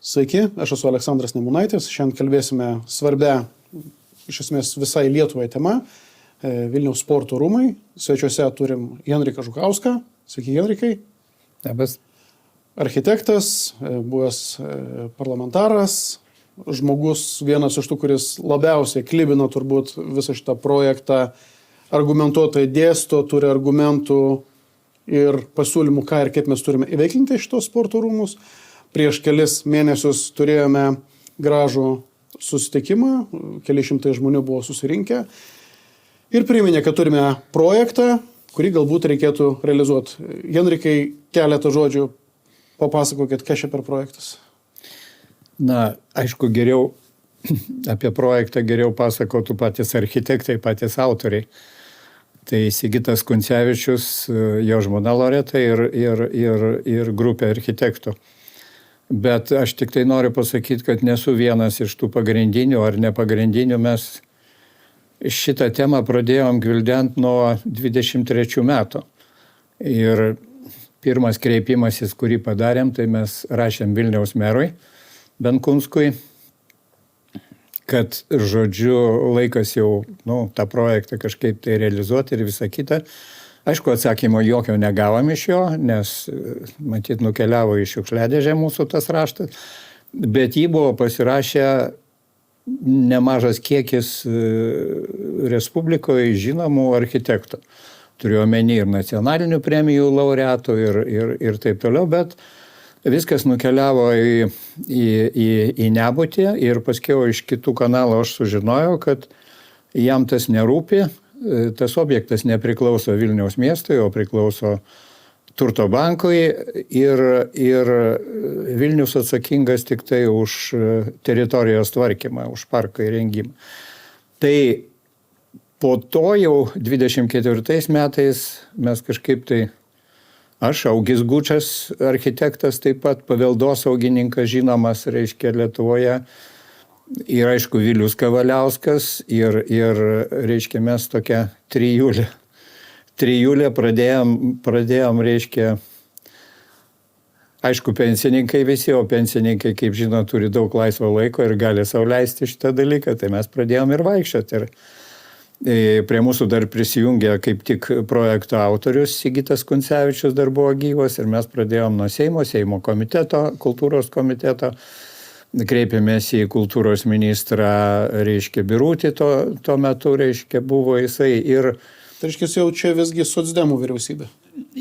Sveiki, aš esu Aleksandras Nemunaitis. Šiandien kalbėsime svarbia, iš esmės visai Lietuvai tema - Vilniaus sporto rūmai. Svečiuose turim Henriką Žukauską. Sveiki, Henrikai. Labas. Architektas, buvęs parlamentaras, žmogus vienas iš tų, kuris labiausiai klibina turbūt visą šitą projektą, argumentuotai dėsto, turi argumentų ir pasiūlymų, ką ir kaip mes turime įveiklinti šitos sporto rūmus. Prieš kelis mėnesius turėjome gražų susitikimą, keli šimtai žmonių buvo susirinkę ir priminė, kad turime projektą, kurį galbūt reikėtų realizuoti. Henrikai, keletą žodžių papasakokit, kas čia per projektas. Na, aišku, geriau apie projektą geriau pasakotų patys architektai, patys autoriai. Tai Sigitas Kuncevičius, jo žmona Loreta ir grupė architektų. Bet aš tik tai noriu pasakyti, kad nesu vienas iš tų pagrindinių ar nepagrindinių. Mes šitą temą pradėjom gvildent nuo 23 metų. Ir pirmas kreipimasis, kurį padarėm, tai mes rašėm Vilniaus merui Benkunskui, kad, žodžiu, laikas jau tą projektą kažkaip tai realizuoti ir visą kitą. Aišku, atsakymo jokio negavom iš jo, nes, matyt, nukeliavo į šiukšliadėžę mūsų tas raštas, bet jį buvo pasirašę nemažas kiekis Respublikoje žinomų architektų. Turiu omeny ir nacionalinių premijų laureatų ir taip toliau, bet viskas nukeliavo į nebūtį ir paskiau iš kitų kanalų aš sužinojau, kad jam tas nerūpi, tas objektas nepriklauso Vilniaus miestui, o priklauso Turto bankui ir Vilnius atsakingas tik tai už teritorijos tvarkymą, už parko įrengimą. Tai po to jau 24 metais mes kažkaip tai, aš Augis Gučas, architektas, taip pat paveldosaugininkas žinomas, reiškia, Lietuvoje, ir aišku Vilius Kavaliauskas ir reiškia, mes tokią trijulę pradėjom, reiškia, aišku, pensininkai visi, o pensininkai, kaip žino, turi daug laisvo laiko ir gali sau leisti šitą dalyką, tai mes pradėjom ir vaikščioti. Ir prie mūsų dar prisijungė kaip tik projekto autorius Sigitas Kuncevičius dar buvo gyvas ir mes pradėjom nuo Seimo komiteto, kultūros komiteto, kreipėmės į kultūros ministrą, reiškia, Birutį tuo metu, reiškia, buvo jisai ir... Tai reiškia, jau čia visgi socdemų vyriausybė.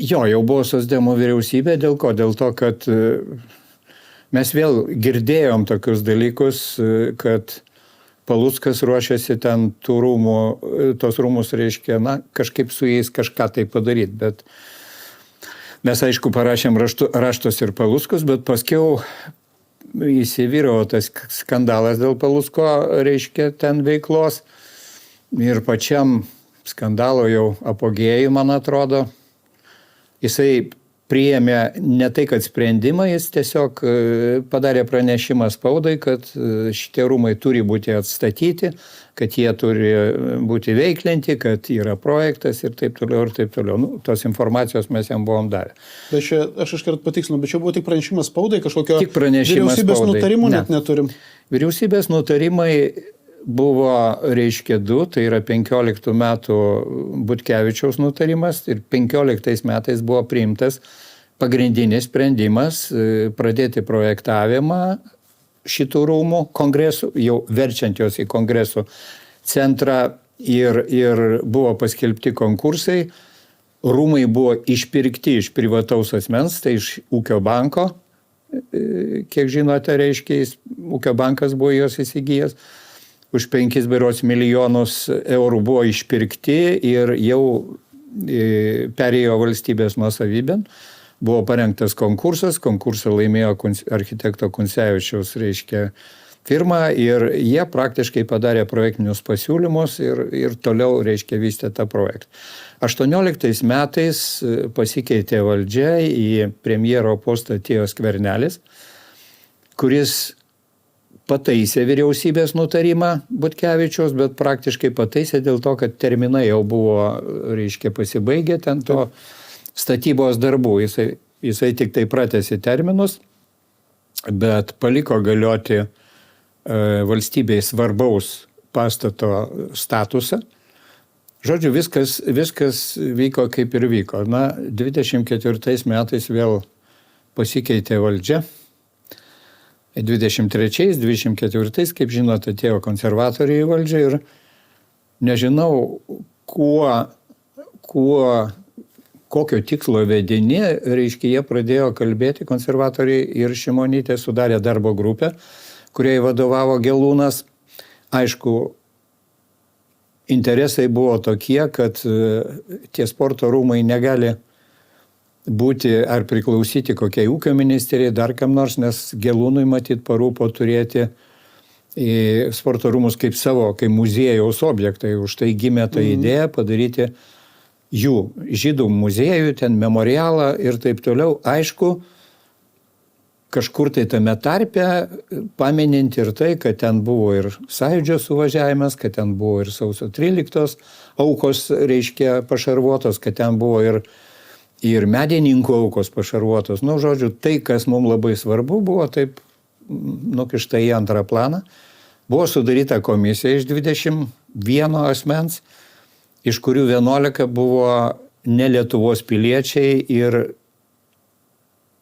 Jo, jau buvo socdemų vyriausybė, dėl ko? Dėl to, kad mes vėl girdėjom tokius dalykus, kad Paluckas ruošiasi ten tos rūmus, reiškia, kažkaip su jais kažką tai padaryti, bet mes, aišku, parašėm raštus ir Paluckus, bet paskiau įsivyravo tas skandalas dėl Palucko, reiškia, ten veiklos ir pačiam skandalo jau apogėjui, man atrodo, jisai priėmė ne tai, kad sprendimą, jis tiesiog padarė pranešimą spaudai, kad šitie rūmai turi būti atstatyti, kad jie turi būti veiklinti, kad yra projektas ir taip toliau ir taip toliau. Tos informacijos mes jam buvom davę. Bet čia, aš iškart patikslinu, bet čia buvo tik pranešimas spaudai, kažkokio vyriausybės nutarimų net neturim. Vyriausybės nutarimai buvo, reiškia, 2, tai yra 15 metų Butkevičiaus nutarimas ir 15 metais buvo priimtas pagrindinis sprendimas pradėti projektavimą šitų rūmų kongresų, jau verčiant jos į kongresų centrą ir buvo paskelbti konkursai. Rūmai buvo išpirkti iš privataus asmens, tai iš Ūkio banko, kiek žinote, reiškia, Ūkio bankas buvo jos įsigijęs. Už 5 milijonus eurų buvo išpirkti ir jau perėjo valstybės nuosavybėn. Buvo parengtas konkursas, konkursą laimėjo architekto Kuncevičiaus, reiškia, firma ir jie praktiškai padarė projektinius pasiūlymus ir toliau, reiškia, vystė tą projektą. 18 metais pasikeitė valdžia, į premjero postą atėjo Skvernelis, kuris pataisė vyriausybės nutarimą Butkevičiaus, bet praktiškai pataisė dėl to, kad terminai jau buvo, reiškia, pasibaigę ten to statybos darbų. Jisai tik tai pratęsė terminus bet paliko galioti valstybei svarbaus pastato statusą. Žodžiu, viskas vyko kaip ir vyko. Na, 24 metais vėl pasikeitė valdžia. 23, 24, kaip žinote, atėjo konservatoriai į valdžią ir nežinau, kokio tikslo vedini, reiškia, jie pradėjo kalbėti, konservatoriai, ir Šimonytė sudarė darbo grupę, kuriai vadovavo Gelūnas. Aišku, interesai buvo tokie, kad tie sporto rūmai negali būti ar priklausyti kokiai ūkio ministerijai, dar kam nors, nes Gelūnui matyt parūpo turėti sporto rūmus kaip savo, kaip muziejaus objektai. Už tai gimė ta idėja padaryti jų žydų muziejų, ten memorialą ir taip toliau. Aišku, kažkur tai tame tarpe pamininti ir tai, kad ten buvo ir Sąjūdžio suvažiavimas, kad ten buvo ir sausio 13 aukos, reiškia, pašarvotos, kad ten buvo ir medininkų aukos pašarvotos. Nu, žodžiu, tai, kas mums labai svarbu, buvo taip nukišta į antrą planą. Buvo sudaryta komisija iš 21 asmens, iš kurių 11 buvo ne Lietuvos piliečiai ir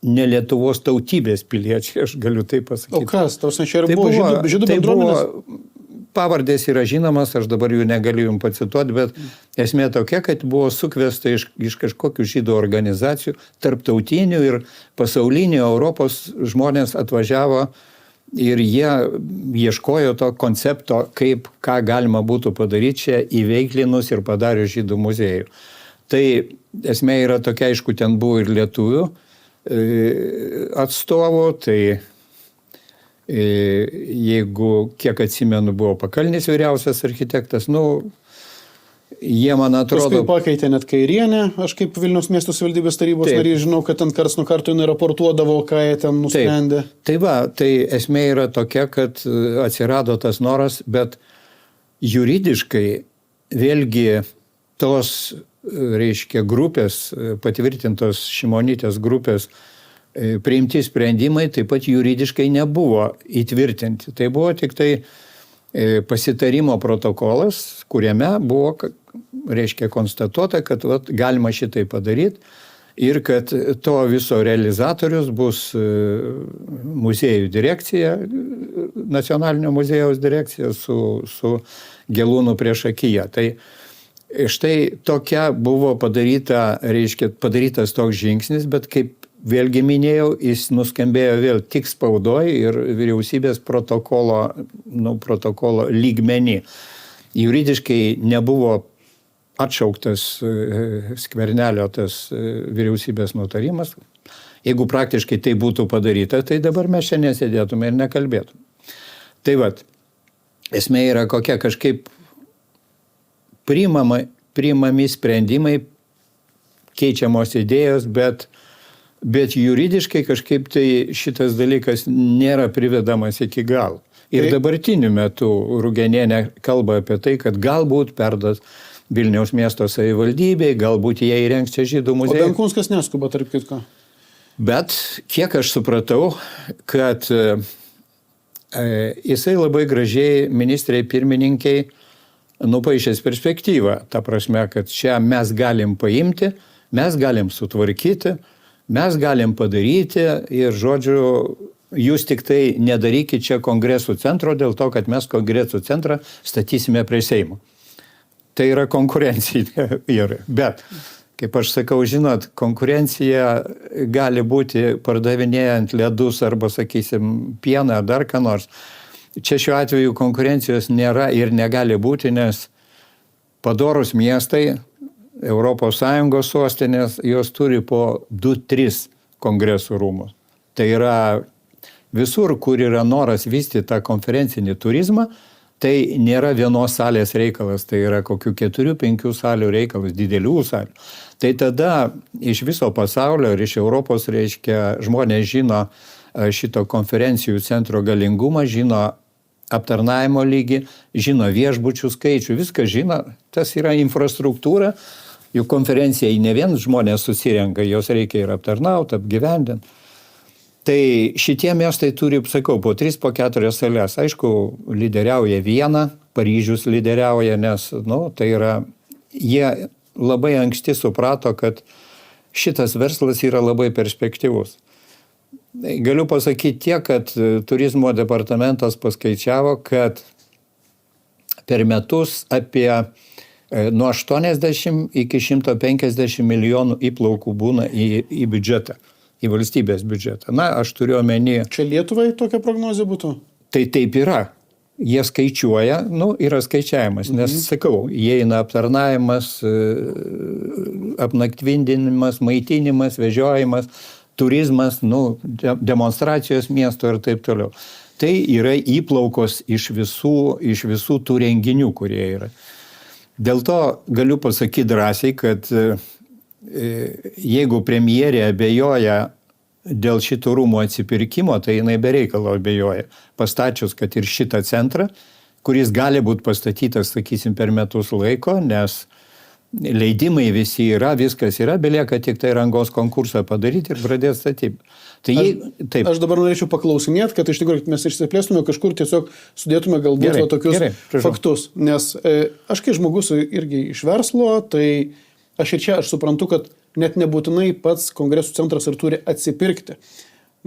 ne Lietuvos tautybės piliečiai, aš galiu taip pasakyti. O kas? Tausia, čia ir buvo žydų bendruomenės? Pavardės yra žinomas, aš dabar jų negaliu jums pacituoti, bet esmė tokia, kad buvo sukviesta iš kažkokių žydų organizacijų, tarptautinių ir pasaulinių, Europos žmonės atvažiavo ir jie ieškojo to koncepto, ką galima būtų padaryti čia įveiklinus ir padarius žydų muziejų. Tai esmė yra tokia, aišku, ten buvo ir lietuvių atstovų, tai jeigu, kiek atsimenu, buvo Pakalnis vyriausias architektas, jie, man atrodo... Paskui pakeitė net Kairienę, aš kaip Vilniaus miesto savivaldybės tarybos narys žinau, kad ten karts nuo karto jinai raportuodavo, ką jie ten nusprendė. Tai esmė yra tokia, kad atsirado tas noras, bet juridiškai vėlgi tos, reiškia, grupės, patvirtintos Šimonytės grupės, priimti sprendimai taip pat juridiškai nebuvo įtvirtinti. Tai buvo tik tai pasitarimo protokolas, kuriame buvo, reiškia, konstatuota, kad galima šitai padaryti ir kad to viso realizatorius bus muziejų direkcija, nacionalinio muziejaus direkcija su Gelūnu priešakyje. Tai štai tokia buvo padarytas toks žingsnis, bet kaip vėlgi minėjau, jis nuskambėjo vėl tik spaudoj ir vyriausybės protokolo lygmenį. Juridiškai nebuvo atšauktas Skvernelio tas vyriausybės nutarimas. Jeigu praktiškai tai būtų padaryta, tai dabar mes čia nesėdėtume ir nekalbėtume. Tai esmė yra kokia, kažkaip priimami sprendimai, keičiamos idėjos, bet juridiškai kažkaip tai šitas dalykas nėra privedamas iki galo. Ir dabartiniu metu Rugenienė kalba apie tai, kad galbūt perduos Vilniaus miesto savivaldybei, galbūt jie įrengs čia žydų muziejų. O Benkunskas neskuba, tarp kitko. Bet kiek aš supratau, kad jisai labai gražiai ministrei pirmininkiai nupaišęs perspektyvą. Ta prasme, kad čia mes galim paimti, mes galim sutvarkyti, mes galim padaryti ir, žodžiu, jūs tik tai nedarykit čia kongresų centro dėl to, kad mes kongresų centrą statysime prie Seimo. Tai yra konkurencija. Bet, kaip aš sakau, žinot, konkurencija gali būti pardavinėjant ledus arba, sakysim, pieną ar dar ką nors. Čia šiuo atveju konkurencijos nėra ir negali būti, nes padorūs miestai, ES sostinės, jos turi po 2-3 kongresų rūmus. Tai yra visur, kur yra noras vystyti tą konferencinį turizmą, tai nėra vienos salės reikalas, tai yra kokių 4-5 salių reikalas, didelių salių. Tai tada iš viso pasaulio ir iš Europos, reiškia, žmonės žino šito konferencijų centro galingumą, žino aptarnavimo lygį, žino viešbučių skaičių, viską žino, tas yra infrastruktūra, juk konferencijai ne vien žmonės susirenka, jos reikia ir aptarnauti, apgyvendinti. Tai šitie miestai turi, sakau, po 3, po 4 sales. Aišku, lyderiauja Viena, Paryžius lyderiauja, nes, tai yra, jie labai anksti suprato, kad šitas verslas yra labai perspektyvus. Galiu pasakyti tiek, kad turizmo departamentas paskaičiavo, kad per metus apie nuo 80 iki 150 milijonų įplaukų būna į biudžetą, į valstybės biudžetą. Aš turiu omeny. Čia Lietuvai tokia prognozė būtų? Tai taip yra. Jie skaičiuoja, yra skaičiavimas, nes, sakau, įeina aptarnavimas, apnaktvindinimas, maitinimas, vežiojimas, turizmas, demonstracijos miesto ir taip toliau. Tai yra įplaukos iš visų tų renginių, kurie yra. Dėl to galiu pasakyti drąsiai, kad jeigu premjerė abejoja dėl šitų rūmų atsipirkimo, tai jinai be reikalo abejoja. Pastačius, kad ir šitą centrą, kuris gali būti pastatytas, sakysim, per metus laiko, nes leidimai visi yra, viskas yra, belieka tik tai rangos konkursą padaryti ir pradėti statybą. Tai aš dabar norėčiau paklausinėti, kad iš tikrųjų mes išsiplėstume kažkur, tiesiog sudėtume galbūt tokius faktus. Nes aš kai žmogus irgi iš verslo, tai aš ir čia suprantu, kad net nebūtinai pats kongresų centras ir turi atsipirkti.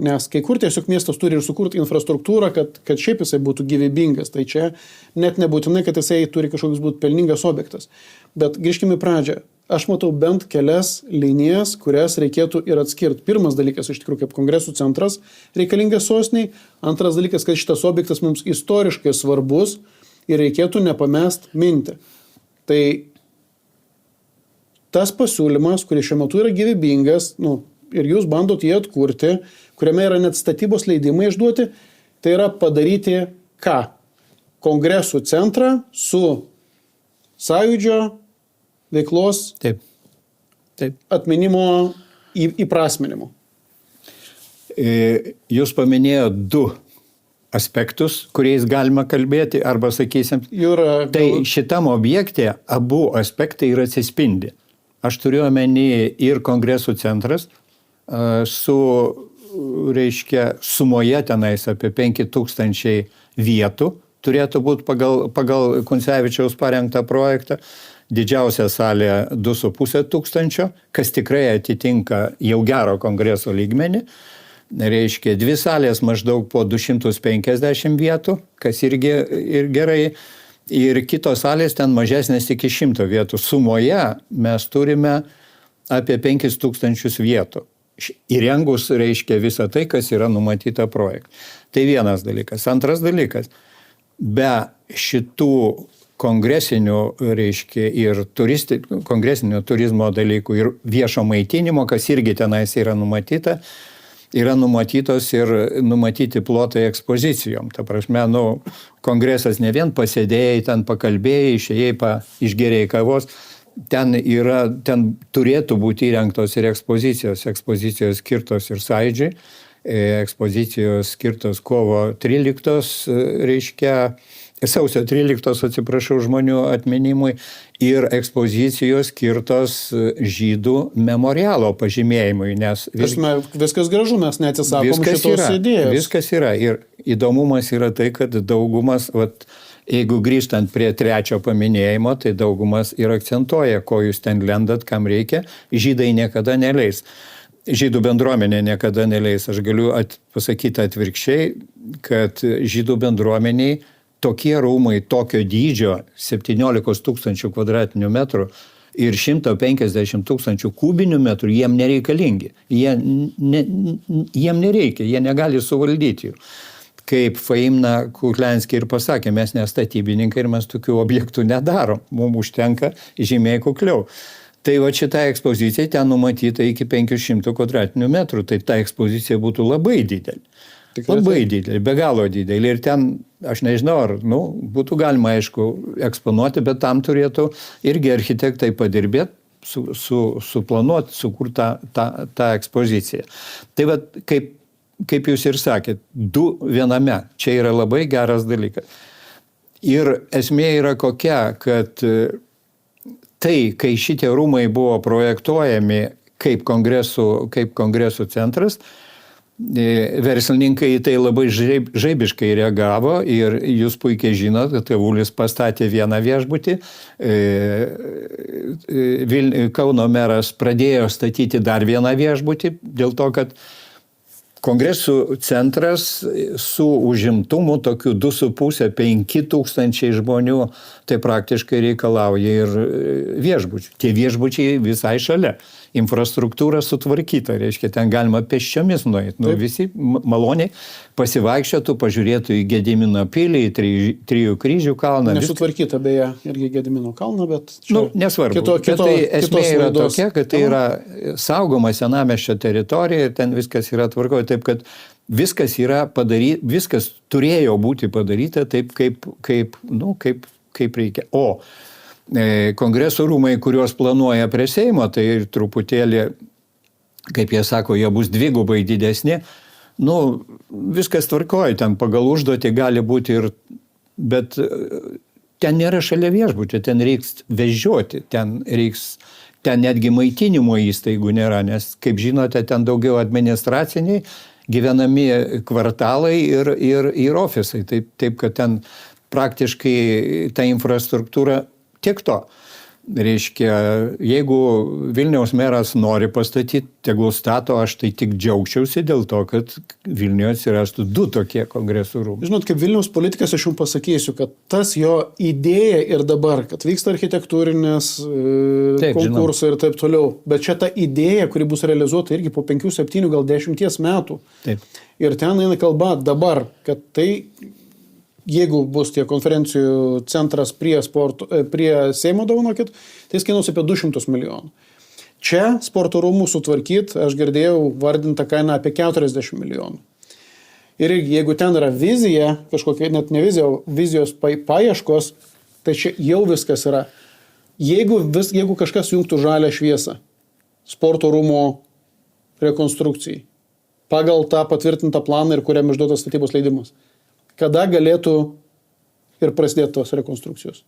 Nes kai kur tiesiog miestas turi ir sukurti infrastruktūrą, kad šiaip jisai būtų gyvybingas. Tai čia net nebūtinai, kad jisai turi kažkoks būti pelningas objektas. Bet grįžkime į pradžią. Aš matau bent kelias linijas, kurias reikėtų ir atskirti. Pirmas dalykas, iš tikrųjų, kaip kongresų centras reikalingas sostiniai. Antras dalykas, kad šitas objektas mums istoriškai svarbus ir reikėtų nepamest mintį. Tai tas pasiūlymas, kuris šiuo metu yra gyvybingas, ir jūs bandot jį atkurti, kuriame yra net statybos leidimai išduoti, tai yra padaryti ką? Kongresų centrą su sąjūdžio veiklos Taip. atminimo įprasminimu. Jūs paminėjote 2 aspektus, kuriais galima kalbėti, arba sakysim, tai šitam objekte abu aspektai ir atsispindi. Aš turiu omeny ir kongresų centras su, sumoje tenais apie 5000 vietų turėtų būti pagal Kuncevičiaus parengtą projektą. Didžiausia salė 2500, kas tikrai atitinka jau gero kongreso lygmenį. 2 salės maždaug po 250 vietų, kas irgi ir gerai. Ir kitos salės ten mažesnės iki 100 vietų. Sumoje mes turime apie 5000 vietų. Įrengus, visą tai, kas yra numatyta projekte. Tai vienas dalykas. Antras dalykas. Be šitų kongresinių, ir kongresinio turizmo dalykų ir viešo maitinimo, kas irgi tenais yra numatyta, yra numatytos ir numatyti plotai ekspozicijom. Ta prasme, kongresas ne vien pasėdėjai, ten pakalbėjai, išėjai, išgerėjai kavos, ten turėtų būti įrengtos ir ekspozicijos skirtos ir sąjūdžiui, ekspozicijos skirtos kovo 13, sausio 13, žmonių atminimui, ir ekspozicijos skirtos žydų memorialo pažymėjimui, nes viskas gražu, mes neatsisakom šitos idėjos. Viskas yra. Ir įdomumas yra tai, kad daugumas, jeigu grįžtant prie 3 paminėjimo, tai daugumas ir akcentuoja, ko jūs ten lendat, kam reikia, žydai niekada neleis. Žydų bendruomenė niekada neleis. Aš galiu pasakyti atvirkščiai, kad žydų bendruomeniai tokie rūmai tokio dydžio 17 000 kvadratinių metrų ir 150 000 kubinių metrų jiem nereikalingi. Jiem nereikia, jie negali suvaldyti jų. Kaip Faimna Kuklianski ir pasakė, mes nestatybininkai ir mes tokių objektų nedarom. Mums užtenka žymiai kukliau. Tai šita ekspozicija ten numatyta iki 500 kvadratinių metrų. Tai ta ekspozicija būtų labai didelė. Labai didelė, be galo didelė. Ir ten, aš nežinau, ar būtų galima, aišku, eksponuoti, bet tam turėtų irgi architektai padirbėti, suplanuoti, sukurti tą ekspoziciją. Tai kaip jūs ir sakėt, 2 viename. Čia yra labai geras dalykas. Ir esmė yra kokia, kad tai, kai šitie rūmai buvo projektuojami kaip kongresų centras, Verslininkai į tai labai žaibiškai reagavo ir jūs puikiai žinot, kad Avulis pastatė vieną viešbutį, Kauno meras pradėjo statyti dar vieną viešbutį, dėl to, kad Kongresų centras su užimtumu tokiu 2,5–5 tūkstančiai žmonių, tai praktiškai reikalauja ir viešbučių. Tie viešbučiai visai šalia. Infrastruktūra sutvarkyta, reiškia, ten galima pėsčiomis nueiti. Nu, visi maloniai pasivaikščiotų, pažiūrėtų į Gedimino pilį, į Trijų kryžių kalną. Nesutvarkyta beje irgi Gedimino kalną, bet čia nesvarbu. Tai esmė yra tokia, kad tai yra saugoma senamiesčio teritorija ir ten viskas yra tvarkoje, taip kad viskas yra padaryta, viskas turėjo būti padaryta taip, kaip reikia. O Kongreso rūmai, kuriuos planuoja prie Seimo, tai truputėlį, kaip jie sako, jie bus dvigubai didesni. Nu, viskas tvarkoja, ten pagal užduotį gali būti ir, bet ten nėra šalia viešbučio, ten reiks vežioti, ten netgi maitinimo įstaigų nėra, nes, kaip žinote, ten daugiau administraciniai, gyvenami kvartalai ir ofisai, taip kad ten praktiškai ta infrastruktūra tiek to. Reiškia, jeigu Vilniaus meras nori pastatyti, tegul stato, aš tai tik džiaugčiausi dėl to, kad Vilniuje atsirastų 2 tokie Kongresų rūmai. Žinot, kaip Vilniaus politikas aš jums pasakysiu, kad tas jo idėja ir dabar, kad vyksta architektūrinės konkursai ir taip toliau, bet čia ta idėja, kuri bus realizuota irgi po 5, 7, gal 10 metų. Taip. Ir ten eina kalba dabar, kad tai jeigu bus tie konferencijų centras prie Seimo, dovanokit, tai kainuos apie 200 milijonų. Čia sporto rūmų sutvarkyti, aš girdėjau vardintą kainą apie 40 milijonų. Ir jeigu ten yra vizija, kažkokia net ne vizija, vizijos paieškos, tai čia jau viskas yra. Jeigu kažkas jungtų žalią šviesą sporto rūmų rekonstrukcijai, pagal tą patvirtintą planą ir kuriam išduotas statybos leidimas, kada galėtų ir prasidėti tos rekonstrukcijos?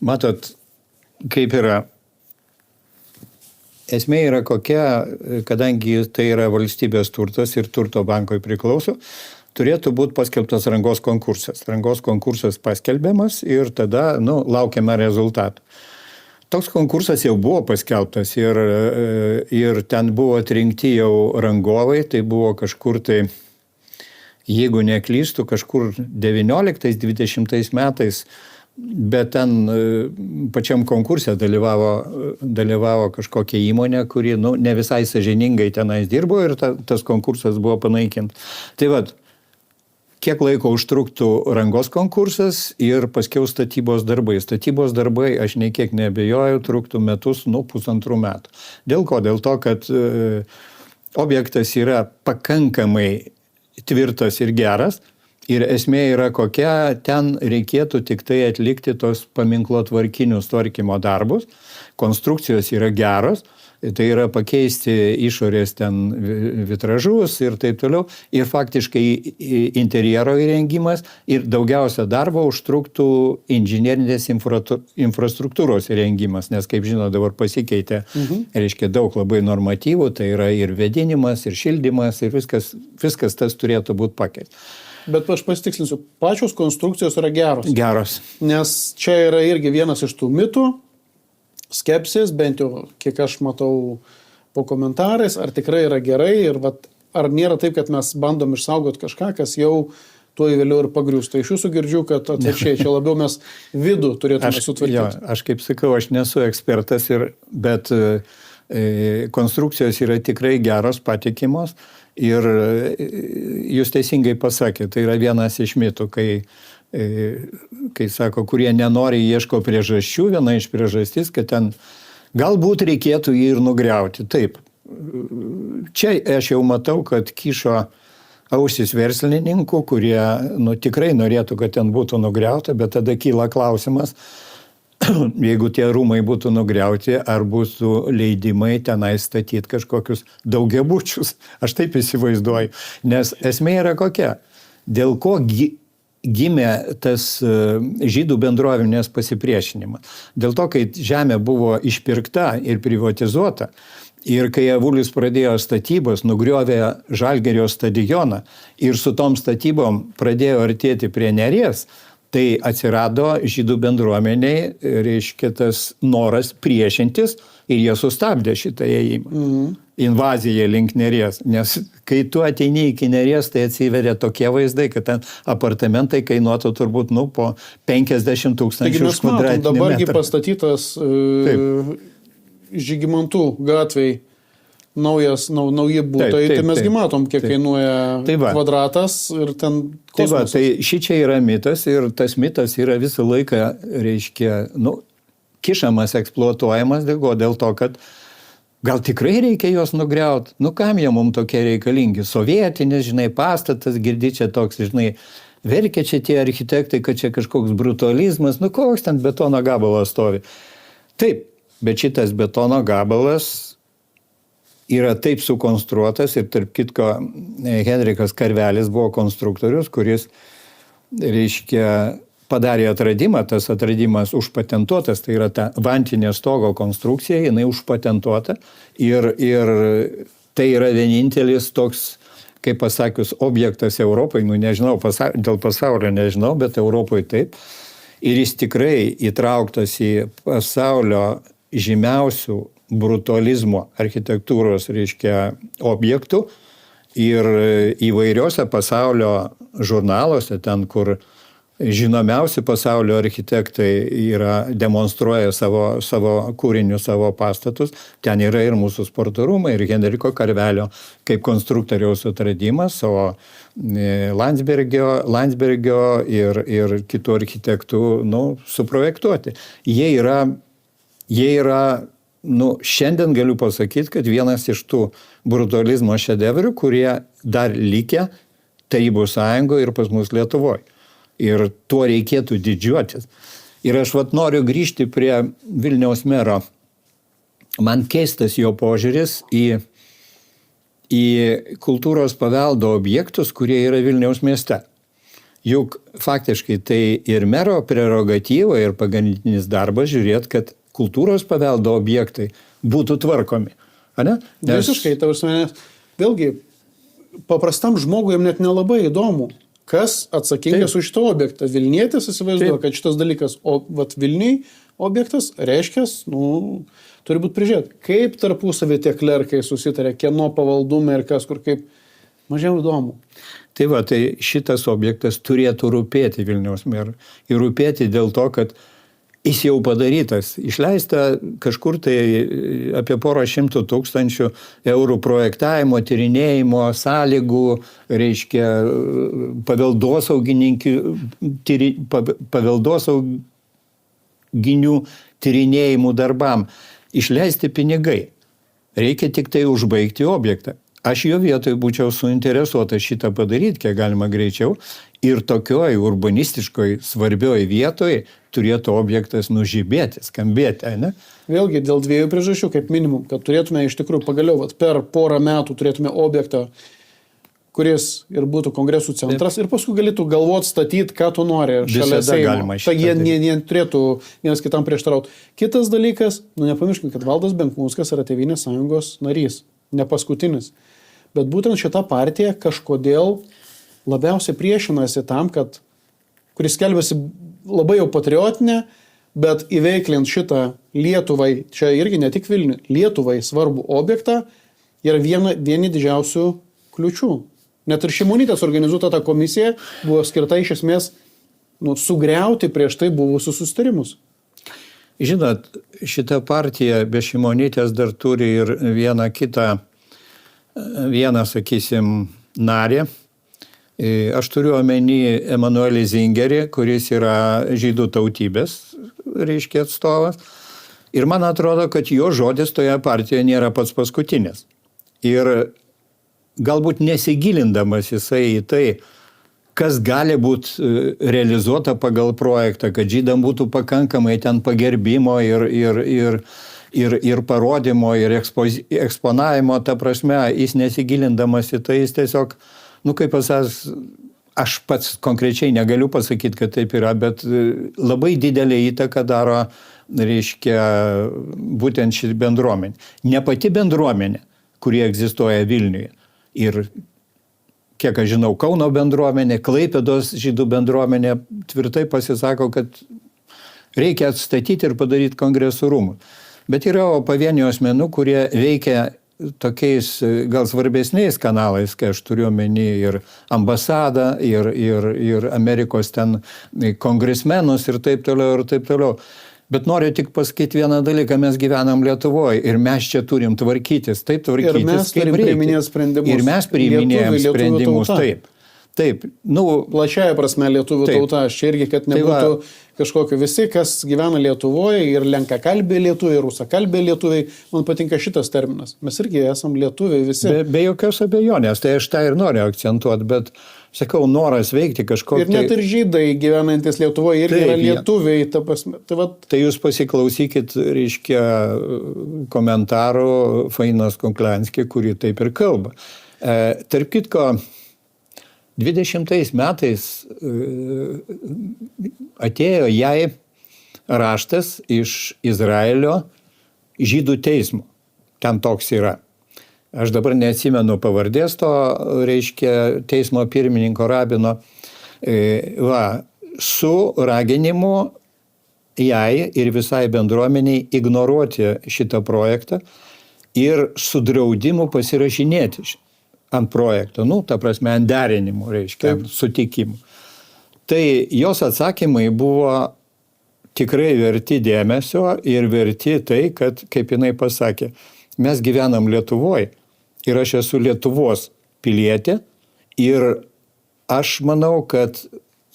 Matot, kaip yra. Esmė yra kokia, kadangi tai yra valstybės turtas ir turto bankui priklauso, turėtų būti paskelbtas rangos konkursas. Rangos konkursas paskelbiamas ir tada, laukiame rezultatų. Toks konkursas jau buvo paskelbtas ir ten buvo atrinkti jau rangovai, tai buvo kažkur tai, jeigu neklystu, kažkur 19–20 metais, bet ten pačiam konkurse dalyvavo kažkokia įmonė, kuri ne visai sąžiningai tenais dirbo ir tas konkursas buvo panaikintas. Tai vat, kiek laiko užtruktų rangos konkursas ir paskiau statybos darbai. Statybos darbai, aš nei kiek neabejoju, truktų metus, 1,5 metų. Dėl ko? Dėl to, kad objektas yra pakankamai tvirtas ir geras ir esmė yra kokia, ten reikėtų tik tai atlikti tos paminklo tvarkinius tvarkymo darbus, konstrukcijos yra geros, tai yra pakeisti išorės ten vitražus ir taip toliau ir faktiškai interjero įrengimas ir daugiausia darbo užtruktų inžinerinės infrastruktūros įrengimas, nes kaip žinot dabar pasikeitė, reiškia daug labai normatyvų, tai yra ir vėdinimas, ir šildymas ir viskas tas turėtų būti pakeista. Bet aš pasitikslinsiu, pačios konstrukcijos yra geros. Geros. Nes čia yra irgi vienas iš tų mitų, skepsis, bent jau kiek aš matau po komentarais, ar tikrai yra gerai ir ar nėra taip, kad mes bandom išsaugoti kažką, kas jau tuo vėliau ir pagriūsta. Iš jūsų girdžiu, kad atvirkščiai, čia labiau mes vidų turėtume sutvarkyti. Aš kaip sakau, aš nesu ekspertas, bet konstrukcijos yra tikrai geros, patikimos ir jūs teisingai pasakėte, tai yra vienas iš mitų, kai sako, kurie nenori, ieško priežasčių, viena iš priežastys, kad ten galbūt reikėtų jį ir nugriauti. Taip, čia aš jau matau, kad kišo ausis verslininkų, kurie tikrai norėtų, kad ten būtų nugriauta, bet tada kyla klausimas, jeigu tie rūmai būtų nugriauti, ar būtų leidimai tenai statyti kažkokius daugiabučius. Aš taip įsivaizduoju. Nes esmė yra kokia? Dėl ko gimė tas žydų bendruomenės pasipriešinimas? Dėl to, kai žemė buvo išpirkta ir privatizuota Ir kai Avulis pradėjo statybos, nugriovė Žalgirio stadioną ir su tom statybom pradėjo artėti prie Neries, tai atsirado žydų bendruomeniai, reiškia, tas noras priešintis ir jie sustabdė šitą ėjimą. Invaziją link Neries. Nes kai tu ateini iki Neries, tai atsiveria tokie vaizdai, kad ten apartamentai kainuotų turbūt po 50 000 už kvadratinį metrą. Dabargi pastatytas Žygimantų gatvėj nauji būtai, tai mesgi matom, kiek kainuoja kvadratas ir ten kosmosas. Tai šičia yra mitas ir tas mitas yra visą laiką, reiškia, kišamas, eksploatuojamas dėl to, kad gal tikrai reikia juos nugriauti. Kam jie mums tokie reikalingi? Sovietinis, žinai, pastatas, girdi čia toks, žinai, verkia čia tie architektai, kad čia kažkoks brutalizmas, koks ten betono gabalas stovi. Taip, bet šitas betono gabalas yra taip sukonstruotas ir tarp kitko Henrikas Karvelis buvo konstruktorius, kuris, reiškia, padarė atradimą, tas atradimas užpatentuotas, tai yra ta vantinė stogo konstrukcija, jinai užpatentuota ir tai yra vienintelis toks, kaip pasakius, objektas Europai, nežinau, dėl pasaulio nežinau, bet Europoje taip. Ir jis tikrai įtrauktas į pasaulio žymiausių brutalizmo architektūros, reiškia, objektų ir įvairiuose pasaulio žurnaluose, ten, kur žinomiausi pasaulio architektai demonstruoja savo kūrinius, savo pastatus, ten yra ir mūsų sporto rūmai, ir Henriko Karvelio kaip konstruktoriaus atradimas, o Landsbergio ir kitų architektų suprojektuoti. Jie yra, šiandien galiu pasakyti, kad vienas iš tų brutalizmo šedevrų, kurie dar likę Tarybų Sąjungoje ir pas mus Lietuvoje. Ir tuo reikėtų didžiuotis. Ir aš noriu grįžti prie Vilniaus mero. Man keistas jo požiūris į kultūros paveldo objektus, kurie yra Vilniaus mieste. Juk faktiškai tai ir mero prerogatyva ir pagrindinis darbas žiūrėti, kad kultūros paveldo objektai būtų tvarkomi. Visiškai, vėlgi, paprastam žmogui jam net nelabai įdomu, kas atsakingas už šitą objektą. Vilnietis įsivaizduoja, kad šitas dalykas, Vilniui objektas reiškia, turi būti prižiūrėti. Kaip tarpusavį tie klerkai susitarė, kieno pavaldumai ir kas, kur kaip, mažiau įdomu. Tai šitas objektas turėtų rūpėti Vilniaus merui. Ir rūpėti dėl to, kad jis jau padarytas. Išleista kažkur tai apie 100 000 eurų projektavimo, tyrinėjimo, sąlygų, reiškia, paveldosauginių tyrinėjimų darbam. Išleisti pinigai. Reikia tik tai užbaigti objektą. Aš jo vietoj būčiau suinteresuotas šitą padaryti, kiek galima greičiau. Ir tokioj urbanistiškoj svarbioj vietoj turėtų objektas nužibėti, skambėti, ne? Vėlgi, dėl dviejų priežasčių, kaip minimum, kad turėtume iš tikrųjų pagaliau per porą metų turėtume objektą, kuris ir būtų kongresų centras, ir paskui galėtų galvoti statyti, ką tu nori šalia Seimo. Tai jie neturėtų vienas kitam prieštarauti. Kitas dalykas, nepamirškime, kad Valdas Benkunskas yra Tėvynės sąjungos narys, ne paskutinis. Bet būtent šita partija kažkodėl labiausiai priešinasi tam, kuris skelbiasi labai jau patriotinė, bet įveiklint šitą Lietuvai, čia irgi ne tik Vilniui, Lietuvai svarbų objektą, yra vieni didžiausių kliučių. Net ir Šimonytės organizuota ta komisija buvo skirta iš esmės sugriauti prieš tai buvusius susitarimus. Žinot, šita partija be Šimonytės dar turi ir vieną, sakysim, narį. Aš turiu omeny Emanuelį Zingerį, kuris yra žydų tautybės, reiškia, atstovas. Ir man atrodo, kad jo žodis toje partijoje nėra pats paskutinis. Ir galbūt nesigilindamas jisai į tai, kas gali būti realizuota pagal projektą, kad žydam būtų pakankamai ten pagerbimo ir parodymo, ir eksponavimo, ta prasme, jis nesigilindamas į tai, jis tiesiog, kaip pasas, aš pats konkrečiai negaliu pasakyti, kad taip yra, bet labai didelį įtaką daro, reiškia, būtent ši bendruomenė. Ne pati bendruomenė, kurie egzistuoja Vilniuje. Ir kiek aš žinau, Kauno bendruomenė, Klaipėdos žydų bendruomenė tvirtai pasisako, kad reikia atstatyti ir padaryti kongresų rūmus. Bet yra pavienių asmenų, kurie veikia tokiais gal svarbesniais kanalais, kai aš turiu omeny ir ambasadą, ir Amerikos ten kongresmenus ir taip toliau, ir taip toliau. Bet noriu tik pasakyti vieną dalyką, mes gyvenam Lietuvoje ir mes čia turim tvarkytis, taip tvarkytis, ir mes turim priiminėti sprendimus. Ir mes priiminėjom sprendimus, taip. Taip, plačiaja prasme lietuvių tauta, aš čia irgi, kad nebūtų kažkokio visi, kas gyvena Lietuvoje ir lenkakalbė lietuviai, ir rusakalbė lietuviai, man patinka šitas terminas. Mes irgi esam lietuviai visi. Be jokios abejonės, tai aš tą ir noriu akcentuoti, bet sakau, noras veikti kažkokį. Ir net ir žydai gyvenantis Lietuvoje irgi yra lietuviai. Tai jūs pasiklausykit, reiškia, komentarų Fainos Kuklianski, kuri taip ir kalba. Tarp kitko, 20 metais atėjo jai raštas iš Izraelio žydų teismo. Ten toks yra. Aš dabar neatsimenu pavardės to, reiškia, teismo pirmininko rabino, su raginimu jai ir visai bendruomeniai ignoruoti šitą projektą ir su draudimu pasirašinėti ant projekto, ta prasme, ant derinimų, reiškia, sutikimų. Tai jos atsakymai buvo tikrai verti dėmesio ir verti tai, kad, kaip jinai pasakė, mes gyvenam Lietuvoje ir aš esu Lietuvos pilietė ir aš manau, kad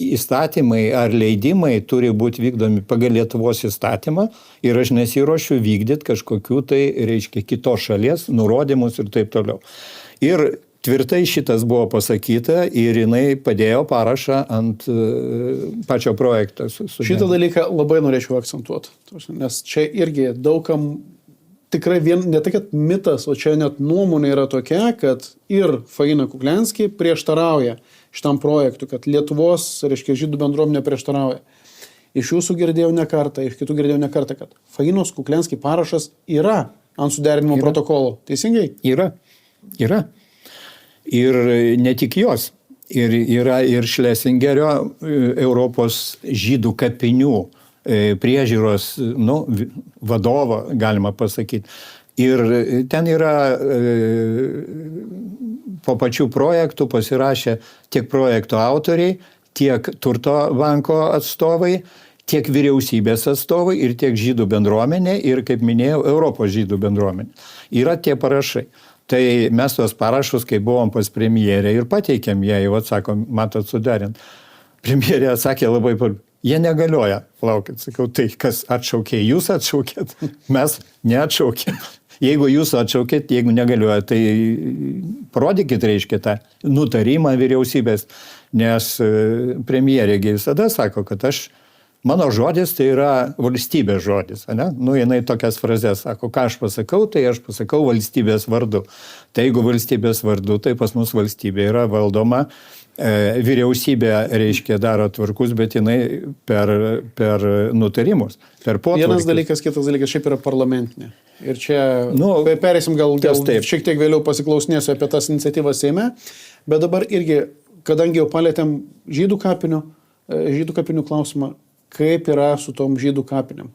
įstatymai ar leidimai turi būti vykdomi pagal Lietuvos įstatymą ir aš nesiruošiu vykdyti kažkokių tai, reiškia, kitos šalies nurodymus ir taip toliau. Ir tvirtai šitas buvo pasakyta ir jinai padėjo parašą ant pačio projekto. Šitą dalyką labai norėčiau akcentuoti, nes čia irgi daugam tikrai ne tai, kad mitas, o čia net nuomonė yra tokia, kad ir Faina Kuklianski prieštarauja šitam projektui, kad Lietuvos, reiškia, žydų bendruomenė prieštarauja. Iš jūsų girdėjau ne kartą, iš kitų girdėjau ne kartą, kad Fainos Kuklianski parašas yra ant suderinimo protokolo. Teisingai? Yra. Ir ne tik jos. Ir yra ir Šlesingerio Europos žydų kapinių priežiūros vadovo, galima pasakyti. Ir ten yra po pačių projektų pasirašę tiek projekto autoriai, tiek turto banko atstovai, tiek vyriausybės atstovai ir tiek žydų bendruomenė ir, kaip minėjau, Europos žydų bendruomenė. Yra tie parašai. Tai mes tuos parašus, kai buvom pas premjerę ir pateikėm ją, jau atsakom, matot, suderint. Premjerė atsakė labai, jie negalioja. Laukit, sakau, tai kas atšaukė, jūs atšaukėt, mes neatšaukėm. Jeigu jūs atšaukėt, jeigu negalioja, tai parodykit, reiškia, tą nutarimą vyriausybės, nes premjerė visada sako, kad mano žodis tai yra valstybės žodis. Ne? Jinai tokias frazes sako, ką aš pasakau, tai aš pasakau valstybės vardu. Tai jeigu valstybės vardu, tai pas mus valstybė yra valdoma, vyriausybė, reiškia, daro tvarkus, bet jinai per nutarimus, per potvarkius. Vienas dalykas, kitas dalykas, šiaip yra parlamentinė. Ir čia perėsim gal šiek tiek vėliau pasiklausinėsiu apie tas iniciatyvas Seime, bet dabar irgi, kadangi jau palėtėm žydų kapinių klausimą, kaip yra su tom žydų kapinėm.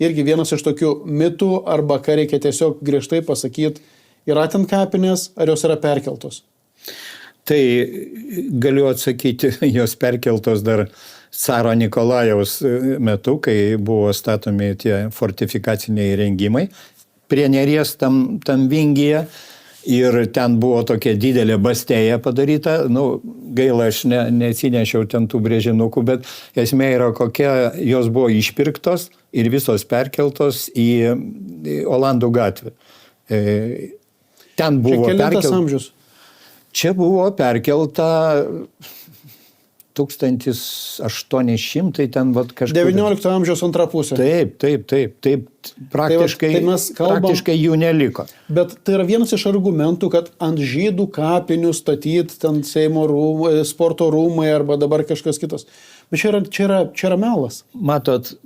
Irgi vienas iš tokių mitų, arba ką reikia tiesiog griežtai pasakyti, yra ten kapinės, ar jos yra perkeltos? Tai galiu atsakyti, jos perkeltos dar caro Nikolajaus metu, kai buvo statomi tie fortifikaciniai įrengimai prie Neries tam vingyje. Ir ten buvo tokia didelė bastėja padaryta. Gaila, aš neatsinešiau ten tų brėžinukų, bet esmė yra kokia, jos buvo išpirktos ir visos perkeltos į Olandų gatvę. Ten buvo perkeltas amžius. Čia buvo perkelta 1800 ten vat kažkur. 19 amžiaus antra pusė. Taip, praktiškai, tai mes kalbam, praktiškai jų neliko. Bet tai yra vienas iš argumentų, kad ant žydų kapinių statyti ten Seimo rūmai, sporto rūmai arba dabar kažkas kitas. Bet čia yra melas. Matot,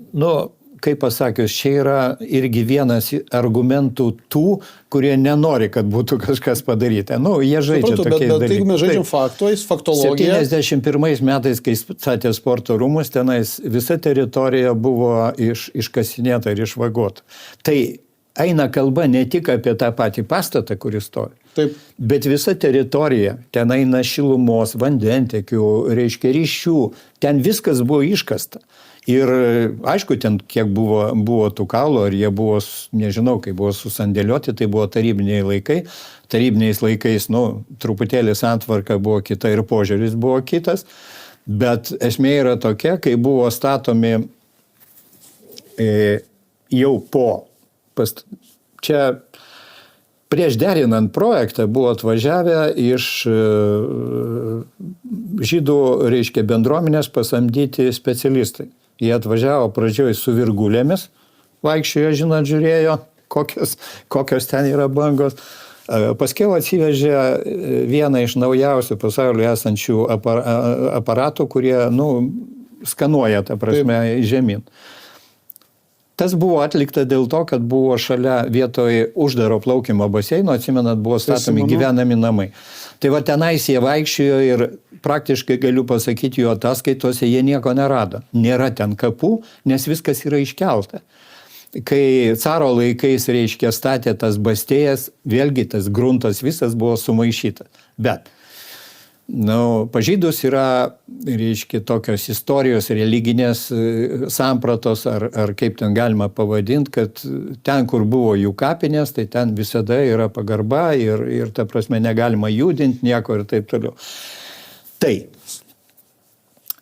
kaip pasakius, čia yra irgi vienas argumentų tų, kurie nenori, kad būtų kažkas padaryta. Jie žaidžia tokiais dalykais. Bet jeigu mes žaidžiam faktologiją. 71 metais, kai statė sporto rūmus, tenais visa teritorija buvo iškasinėta ir išvaguota. Tai eina kalba ne tik apie tą patį pastatą, kuris stovi. Taip. Bet visa teritorija, ten eina šilumos, vandentekių, reiškia ryšių, ten viskas buvo iškasta. Ir aišku, ten kiek buvo tų kaulų, ar jie buvo, nežinau, kai buvo susandėlioti, tai buvo tarybiniai laikai. Tarybiniais laikais, truputėlį santvarka buvo kita ir požiūris buvo kitas. Bet esmė yra tokia, kai buvo statomi jau čia prieš derinant projektą buvo atvažiavę iš žydų, reiškia, bendruomenės pasamdyti specialistai. Jie atvažiavo pradžioj su virgulėmis, vaikščiojo, žinot, žiūrėjo, kokios ten yra bangos. Paskiau atsivežė vieną iš naujausių pasaulyje esančių aparatų, kurie, skanuoja, ta prasme, žemyn. Tas buvo atlikta dėl to, kad buvo šalia vietoj uždaro plaukimo baseino, atsimenat, buvo statomi gyvenami namai. Tai va tenais jie vaikščiojo ir praktiškai galiu pasakyti, jų ataskaitose jie nieko nerado. Nėra ten kapų, nes viskas yra iškelta. Kai caro laikais, reiškia, statė tas bastėjas, vėlgi tas gruntas visas buvo sumaišytas. Bet pažydus yra, reiškia, tokios istorijos, religinės sampratos, ar kaip ten galima pavadinti, kad ten, kur buvo jų kapinės, tai ten visada yra pagarba ir ta prasme negalima judinti nieko ir taip toliau. Tai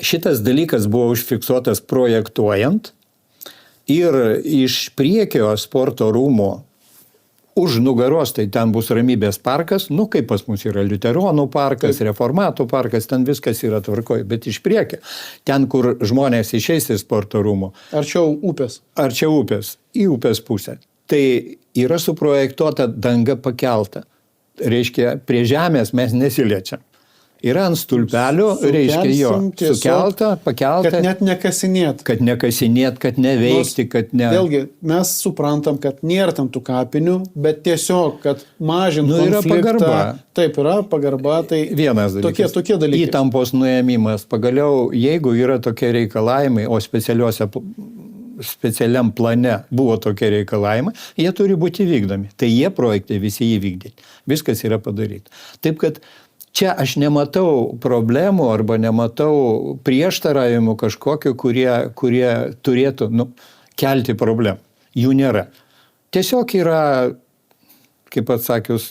šitas dalykas buvo užfiksuotas projektuojant ir iš priekio sporto rūmų už nugaros, tai ten bus Ramybės parkas, kaip pas mus yra Liuteronų parkas, Reformatų parkas, ten viskas yra tvarkoj, bet iš priekio, ten, kur žmonės išeis į sporto rūmų. Arčiau upės, į upės pusę. Tai yra suprojektuota danga pakelta. Reiškia, prie žemės mes nesiliečiam. Yra ant stulpelių, reiškia jo, sukelta, pakelta. Kad net nekasinėt. Kad neveikti, kad ne... Vėlgi, mes suprantam, kad nėra tam tų kapinių, bet tiesiog, kad mažint konfliktą. Yra pagarba. Taip, yra pagarba, tai vienas dalykas. Tokie dalykai. Įtampos nuėmimas. Pagaliau, jeigu yra tokie reikalavimai, o specialiam plane buvo tokie reikalavimai, jie turi būti vykdomi. Tai jie projektai visi įvykdyti. Viskas yra padaryta. Taip, kad čia aš nematau problemų arba nematau prieštaravimų kažkokių, kurie turėtų kelti problemų. Jų nėra. Tiesiog yra, kaip atsakius,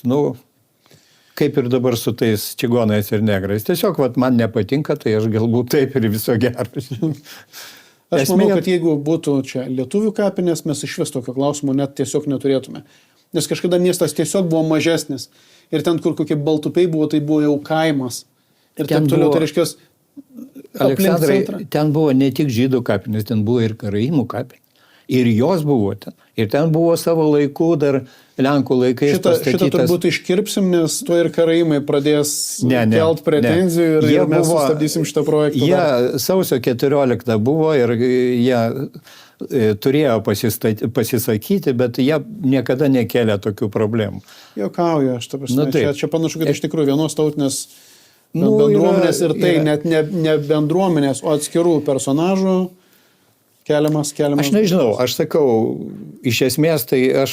kaip ir dabar su tais čigonais ir negrais. Tiesiog man nepatinka, tai aš galbūt taip ir viso gero. Aš manau, kad jeigu būtų čia lietuvių kapinės, mes iš vis tokio klausimo net tiesiog neturėtume. Nes kažkada miestas tiesiog buvo mažesnis. Ir ten, kur kokie baltupiai buvo, tai buvo jau kaimas. Ir taip toliau, tai reiškia, Aleksandrai, ten buvo ne tik žydų kapinės, ten buvo ir karaimų kapinės. Ir jos buvo ten. Ir ten buvo savo laikų, dar Lenkų laikais pastatytas. Šitą turbūt iškirpsim, nes to ir karaimai pradės kelt pretenzijų ir mes sustabdysim šitą projektą. Jie sausio 14 buvo ir jie turėjo pasisakyti, bet jie niekada nekėlė tokių problemų. Jokauju, aš čia panašu, kad iš tikrųjų vienos tautinės bendruomenės ir tai net ne bendruomenės, o atskirų personažų keliamas. Aš nežinau, aš sakau, iš esmės tai aš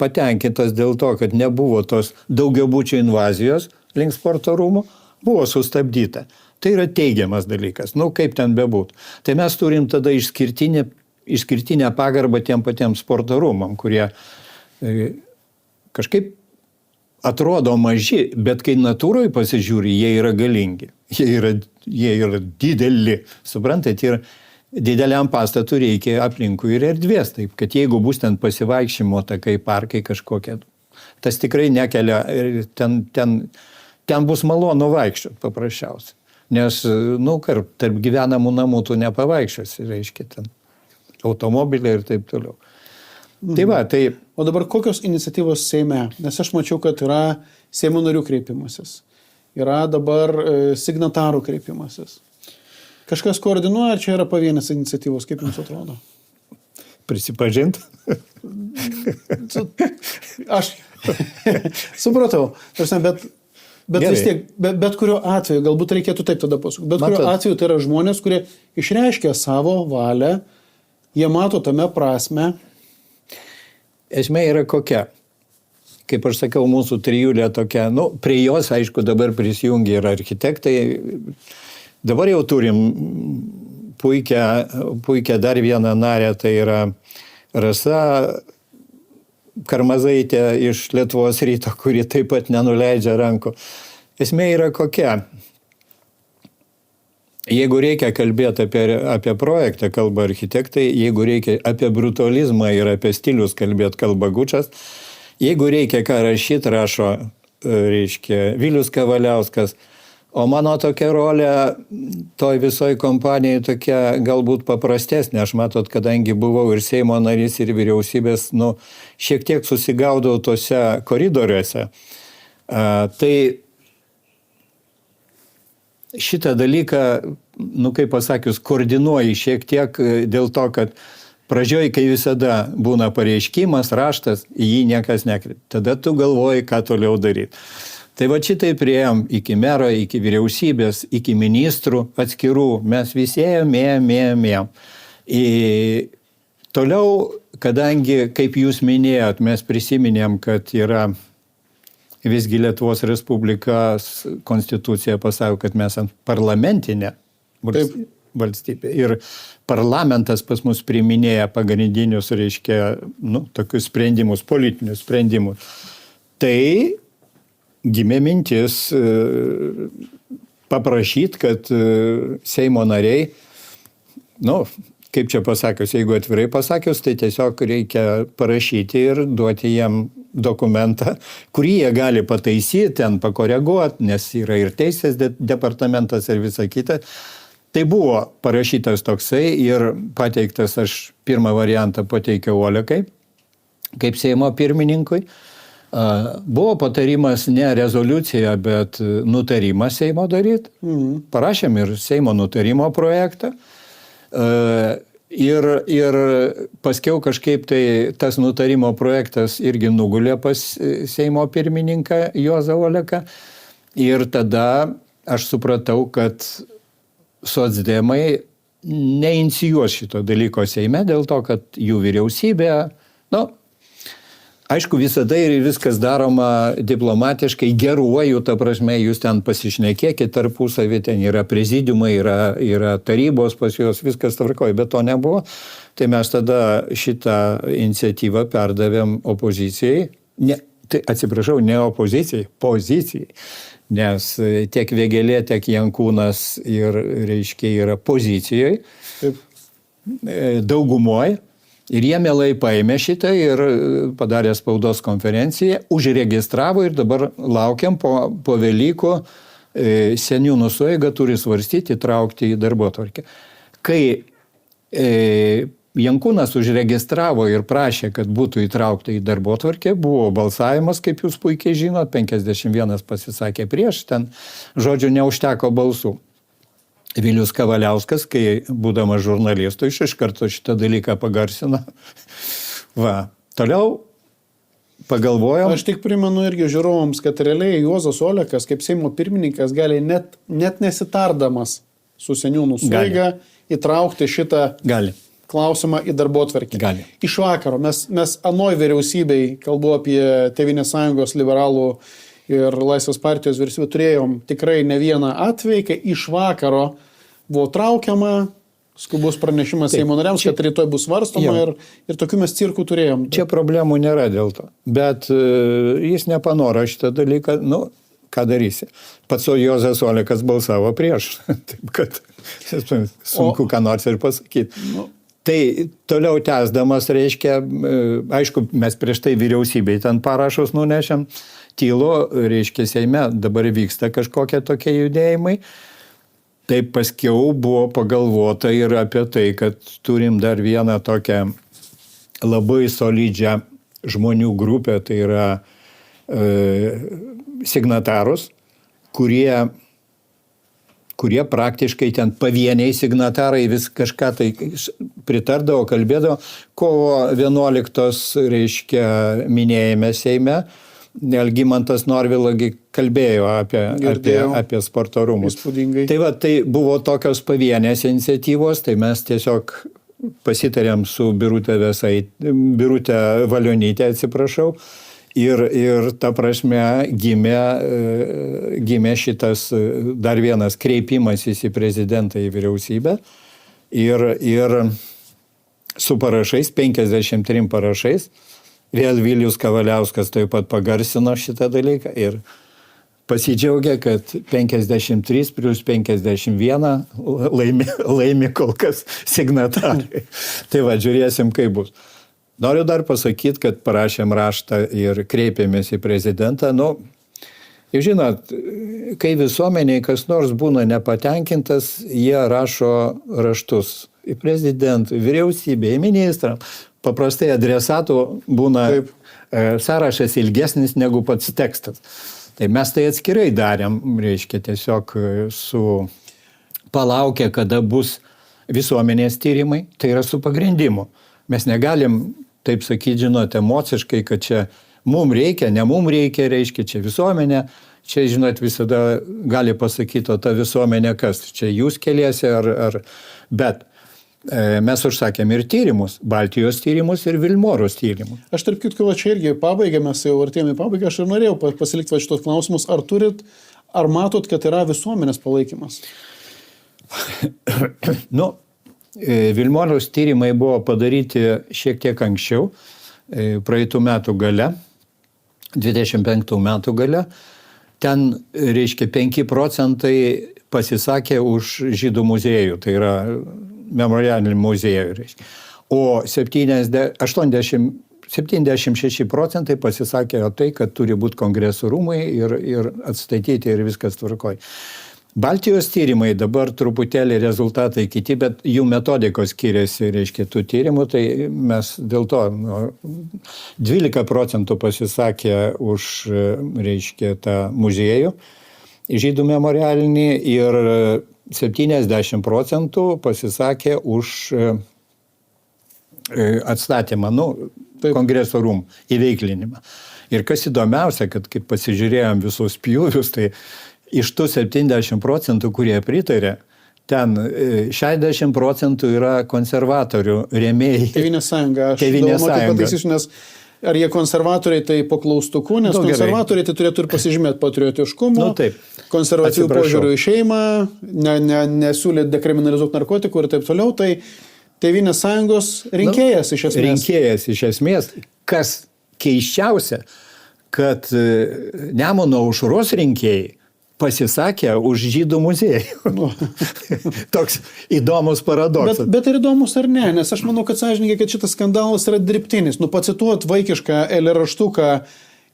patenkintas dėl to, kad nebuvo tos daugiabučių invazijos link sporto rūmų, buvo sustabdyta. Tai yra teigiamas dalykas, kaip ten bebūtų. Tai mes turim tada išskirtinę pagarbą tiem patiems sporto rūmam, kurie kažkaip atrodo maži, bet kai natūroje pasižiūri, jie yra galingi, jie yra dideli, suprantat, ir dideliam pastatui reikia aplinkui ir erdvės, taip, kad jeigu bus ten pasivaikščimo takai, parkai kažkokie, tas tikrai nekelia, ten bus malonu vaikščioti paprasčiausiai. Nes, tarp gyvenamų namų tu nepavaikščiosi, reiškia, ten automobiliai ir taip toliau. Tai va, tai... O dabar kokios iniciatyvos Seime? Nes aš mačiau, kad yra Seimo narių kreipimasis. Yra dabar signatarų kreipimasis. Kažkas koordinuoja, ar čia yra pavienės iniciatyvos, kaip jums atrodo? Prisipažint? Aš supratau, bet vis tiek, bet kuriuo atveju, galbūt reikėtų taip tada pasakyti, bet kuriuo atveju tai yra žmonės, kurie išreiškia savo valią, jie mato tame prasme. Esmė yra kokia? Kaip aš sakiau, mūsų trijulė tokia, prie jos, aišku, dabar prisijungia ir architektai. Dabar jau turim puikią dar vieną narę, tai yra Rasa Karmazaitė iš Lietuvos ryto, kuri taip pat nenuleidžia rankų. Esmė yra kokia? Jeigu reikia kalbėti apie projektą, kalba architektai, jeigu reikia apie brutalizmą ir apie stilius kalbėti, kalba Gučas, jeigu reikia ką rašyti, rašo, reiškia, Vilius Kavaliauskas, o mano tokia rolė toj visoj kompanijai tokia galbūt paprastesnė. Aš matot, kadangi buvau ir Seimo narys, ir vyriausybės, šiek tiek susigaudau tose koridoriuose. Tai šitą dalyką, kaip pasakius, koordinuoji šiek tiek dėl to, kad pradžioj, kai visada būna pareiškimas, raštas, į jį niekas nekreipia. Tada tu galvoji, ką toliau daryti. Tai va šitai priėjom iki mero, iki vyriausybės, iki ministrų atskirų. Mes visi ėjom. Toliau, kadangi, kaip jūs minėjot, mes prisiminėm, kad yra visgi Lietuvos Respublikos konstitucija pasako, kad mes ant parlamentinė valstybė. Ir parlamentas pas mus priiminėja pagrindinius, reiškia, tokius sprendimus, politinius sprendimus. Tai gimė mintis paprašyti, kad Seimo nariai, kaip čia pasakius, jeigu atvirai pasakius, tai tiesiog reikia parašyti ir duoti jiem dokumentą, kurį jie gali pataisyti, ten pakoreguoti, nes yra ir teisės departamentas ir visa kita. Tai buvo parašytas toksai ir pateiktas, aš pirmą variantą pateikiau Olekai, kaip Seimo pirmininkui. Buvo patarimas ne rezoliucija, bet nutarimą Seimo daryti. Parašėm ir Seimo nutarimo projektą. Ir paskiau kažkaip tai tas nutarimo projektas irgi nugulė pas Seimo pirmininką Juozą Oleką. Ir tada aš supratau, kad socdemai neinicijuos šito dalyko Seime dėl to, kad jų vyriausybė, aišku, visada ir viskas daroma diplomatiškai, geruoju, ta prasme, jūs ten pasišnekėkit tarpusavį, ten yra prezidiumai, yra tarybos pas juos, viskas tvarkoja, bet to nebuvo. Tai mes tada šitą iniciatyvą perdavėm opozicijai, ne opozicijai, pozicijai, nes tiek Vėgėlė, tiek Jankūnas ir, reiškia, yra pozicijoje, daugumoje. Ir jie mielai paėmė šitą ir padarė spaudos konferenciją, užregistravo ir dabar laukiam po Velykų seniūnų sueiga turi svarstyti, traukti į darbotvarkę. Kai Jankūnas užregistravo ir prašė, kad būtų įtraukta į darbotvarkę, buvo balsavimas, kaip jūs puikiai žinot, 51 pasisakė prieš, ten žodžiu neužteko balsų. Vilius Kavaliauskas, kai būdamas žurnalistu, iš karto šitą dalyką pagarsino. Va, toliau pagalvojom. Aš tik primenu irgi žiūrovams, kad realiai Juozas Olekas kaip Seimo pirmininkas gali net nesitardamas su seniūnų sueiga įtraukti šitą klausimą į darbotvarkę. Gali. Iš vakaro. Mes anoj vyriausybei, kalbu apie Tėvynės sąjungos liberalų ir Laisvės partijos vyriausybę, turėjom tikrai ne vieną atvejį, kai iš vakaro buvo traukiama, skubus pranešimas Seimo nariams, kad rytoj bus svarstoma ir tokių mes cirkų turėjom. Čia problemų nėra dėl to, bet jis nepanoro šitą dalyką, ką darysi. Pats Juozas Olekas balsavo prieš, taip kad sunku ką nors ir pasakyti. Tai toliau tęsdamas, reiškia, aišku, mes prieš tai vyriausybei ten parašus nunešėm, tylo, reiškia, Seime dabar vyksta kažkokie tokie judėjimai. Tai paskiau buvo pagalvota ir apie tai, kad turim dar vieną tokią labai solidžią žmonių grupę, tai yra signatarus, kurie praktiškai ten pavieniai signatarai vis kažką tai pritardavo, kalbėdavo. Kovo 11, reiškia, minėjime Seime, Algimantas Norvila kalbėjo apie sporto rūmus. Įspūdingai. Tai va, tai buvo tokios pavienės iniciatyvos, tai mes tiesiog pasitarėm su Birutė Valionytė, atsiprašau, ir ta prasme gimė šitas dar vienas kreipimasis į prezidentą, į vyriausybę ir su parašais, 53 parašais, vėl Vilijus Kavaliauskas taip pat pagarsino šitą dalyką ir pasidžiaugia, kad 53 plus 51 laimi kol kas signatarai. Tai va, žiūrėsim, kaip bus. Noriu dar pasakyti, kad parašėm raštą ir kreipėmės į prezidentą. Jūs žinot, kai visuomeniai kas nors būna nepatenkintas, jie rašo raštus į prezidentą, vyriausybę, į ministrą. Paprastai adresatų būna sąrašas ilgesnis negu pats tekstas. Tai mes tai atskirai darėm, reiškia, tiesiog palaukę, kada bus visuomenės tyrimai, tai yra su pagrindimu. Mes negalim, taip sakyti, žinot, emociškai, kad čia mum reikia, ne mum reikia, reiškia, čia visuomenė. Čia, žinot, visada gali pasakyti, o ta visuomenė kas? Čia jūs keliese bet mes užsakėm ir tyrimus, Baltijos tyrimus ir Vilmorus tyrimus. Aš tarp kitko, čia irgi pabaigę, mes jau artėjame į pabaigą, aš ir norėjau pasilikti šitos klausimus, ar matot, kad yra visuomenės palaikymas? Vilmorus tyrimai buvo padaryti šiek tiek anksčiau, praeitų metų gale, 25 metų gale. Ten, reiškia, 5 procentai pasisakė už žydų muziejų, tai yra memorialinį muziejų, reiškia. O 76 procentai pasisakė tai, kad turi būti kongresų rūmai ir atstatyti ir viskas tvarkoj. Baltijos tyrimai dabar truputėlį rezultatai kiti, bet jų metodikos skiriasi, reiškia, tų tyrimų, tai mes dėl to 12 procentų pasisakė už, reiškia, tą muziejų žydų memorialinį ir 70 procentų pasisakė už atstatymą, kongreso rūmų įveiklinimą. Ir kas įdomiausia, kad kaip pasižiūrėjom visus pjūvius, tai iš tų 70 procentų, kurie pritarė, ten 60 procentų yra konservatorių rėmėjai. Tėvynės sąjunga. Tėvynės sąjunga. Nes ar jie konservatoriai, tai po klaustuku, nes konservatoriai tai turėtų ir pasižymėti patriotiškumu, konservatyvių požiūrių į šeimą, nesiūlė dekriminalizuoti narkotikų ir taip toliau. Tai Tėvynės sąjungos rinkėjas iš esmės. Rinkėjas iš esmės. Kas keisčiausia, kad Nemuno aušros rinkėjai pasisakė už žydų muziejų. Toks įdomus paradoksas. Bet ir įdomus ar ne, nes aš manau, kad sąžininkai, kad šitas skandalas yra dirbtinis. Pacituot vaikišką eilėraštuką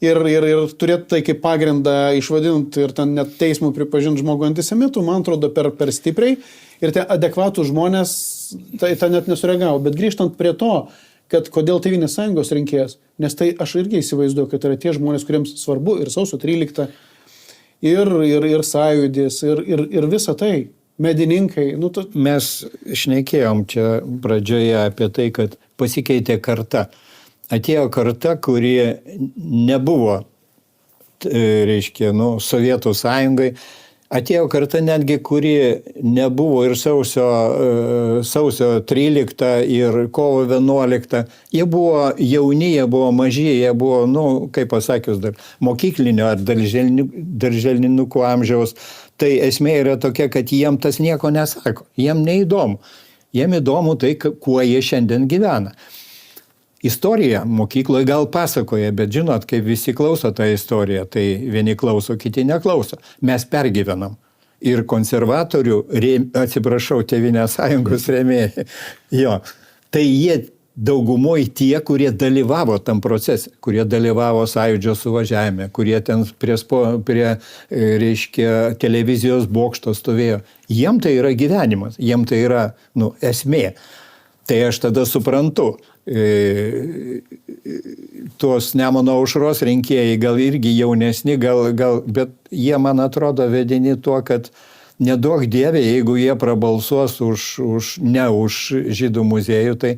ir turėti tai kaip pagrindą išvadinti ir ten net teismų pripažinti žmogų antisemitų, man atrodo, per stipriai. Ir tie adekvatų žmonės tai net nesureagavo. Bet grįžtant prie to, kad kodėl Tėvynės sąjungos rinkėjas, nes tai aš irgi įsivaizduoju, kad yra tie žmonės, kuriems svarbu ir sausio 13 ir sąjūdis, ir visa tai, medininkai. Mes šnekėjom čia pradžioje apie tai, kad pasikeitė karta. Atėjo karta, kuri nebuvo, reiškia, Sovietų sąjungai. Atėjo karta netgi, kuri nebuvo ir sausio 13 ir kovo 11. Jie buvo jauni, jie buvo maži, jie buvo, kaip pasakius, dar mokyklinio ar darželinukų amžiaus. Tai esmė yra tokia, kad jiem tas nieko nesako. Jiem neįdomu. Jiem įdomu tai, kuo jie šiandien gyvena. Istorija mokykloje gal pasakoja, bet žinot, kaip visi klauso tą istoriją, tai vieni klauso, kiti neklauso. Mes pergyvenam. Ir konservatorių, Tėvynės sąjungos rėmėjai. Jo. Tai jie daugumoje tie, kurie dalyvavo tam procese, kurie dalyvavo Sąjūdžio suvažiavime, kurie ten prie reiškia, televizijos bokšto stovėjo. Jiem tai yra gyvenimas, jiem tai yra esmė. Tai aš tada suprantu, tos Nemuno aušros rinkėjai gal irgi jaunesni, bet jie, man atrodo, vedini tuo, kad neduok Dieve, jeigu jie prabalsuos ne už žydų muziejų, tai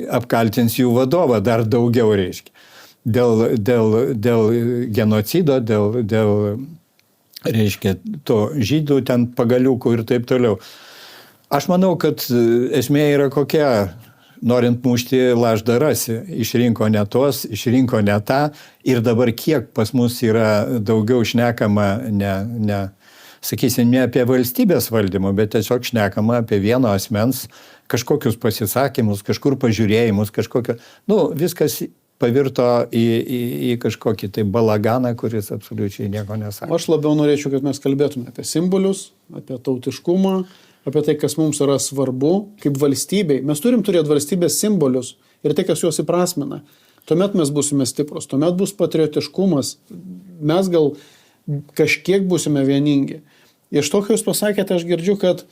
apkaltins jų vadovą dar daugiau, reiškia. Dėl genocido, dėl reiškia, to žydų ten pagaliukų ir taip toliau. Aš manau, kad esmė yra kokia, norint mušti laždą rasi. Išrinko ne tos, išrinko ne tą. Ir dabar kiek pas mus yra daugiau šnekama, sakysim, ne apie valstybės valdymą, bet tiesiog šnekama apie vieno asmens kažkokius pasisakymus, kažkur pažiūrėjimus, viskas pavirto į kažkokį tai balaganą, kuris absoliučiai nieko nesako. Aš labiau norėčiau, kad mes kalbėtume apie simbolius, apie tautiškumą, apie tai, kas mums yra svarbu, kaip valstybei. Mes turim turėti valstybės simbolius ir tai, kas juos įprasmina. Tuomet mes būsime stiprus, tuomet bus patriotiškumas, mes gal kažkiek būsime vieningi. Iš to, ką jūs pasakėte, aš girdžiu, kad